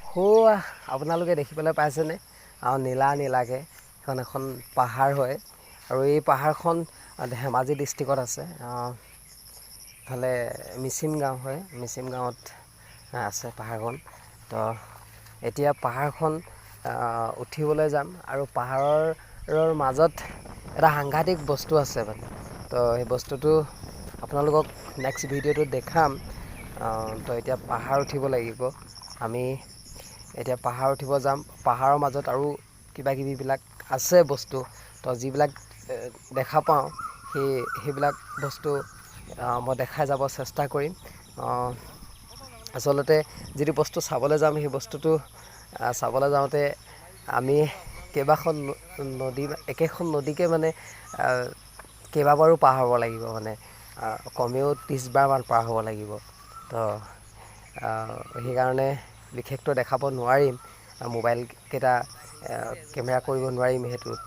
আপোনালোকে দেখিবলৈ পাইছেনে নীলা নীলাকৈ সেইখন এখন পাহাৰ হয় আৰু এই পাহাৰখন ধেমাজি ডিষ্ট্ৰিক্টত আছে ইফালে মিচিম গাঁও হয় মিচিম গাঁৱত আছে পাহাৰখন তো এতিয়া পাহাৰখন উঠিবলৈ যাম আৰু পাহাৰৰ মাজত এটা সাংঘাতিক বস্তু আছে মানে তো সেই বস্তুটো আপোনালোকক নেক্সট ভিডিঅ'টোত দেখাম তো এতিয়া পাহাৰ উঠিব লাগিব আমি এতিয়া পাহাৰ উঠিব যাম পাহাৰৰ মাজত আৰু কিবা কিবিবিলাক আছে বস্তু তো যিবিলাক দেখা পাওঁ সেইবিলাক বস্তু মই দেখাই যাব চেষ্টা কৰিম আচলতে যিটো বস্তু চাবলৈ যাম সেই বস্তুটো চাবলৈ যাওঁতে আমি কেইবাখন নদী একেখন নদীকে মানে কেইবাবাৰো পাৰ হ'ব লাগিব মানে কমেও 30 বাৰমান পাৰ হ'ব লাগিব তো সেইকাৰণে বিশেষকৈ দেখাব নোৱাৰিম মোবাইলকেইটা কেমেৰা কৰিব নোৱাৰিম সেইটোত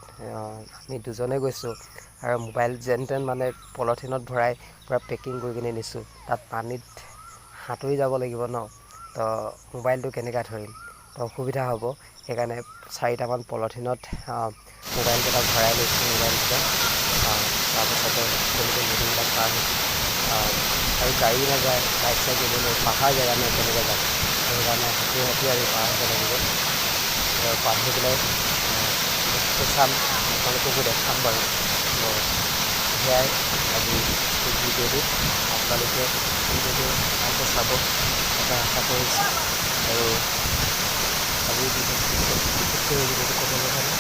আমি দুজনে গৈছোঁ আৰু মোবাইল যেন তেন মানে পলিথিনত ভৰাই পূৰা পেকিং কৰি কিনে নিছোঁ তাত পানীত সাঁতুৰি যাব লাগিব ন তো মোবাইলটো কেনেকৈ ধৰিম তো অসুবিধা হ'ব সেইকাৰণে 4টামান পলিথিনত মোবাইলকেইটা ভৰাই লৈছোঁ মোবাইলকেইটা তাৰপিছতে তেনেকৈ নদীবিলাক পাৰ হৈছোঁ আৰু গাড়ী নাযায় বাইক চাইক এইবোৰ পাহাৰ জেগা নাই কেনেকৈ যাম সেইকাৰণে হাতী আমি পাৰ হ'ব লাগিব পাৰ হৈ পেলাই চাম আপোনালোককো দেখাম বাৰু তো সেয়াই আজি এই ভিডিঅ'টো আপোনালোকে ভিডিঅ'টো ভালকৈ চাব এটা আশা কৰিছোঁ আৰু আজি বিশেষকৈ ভিডিঅ'টো ক'বলৈ হ'লে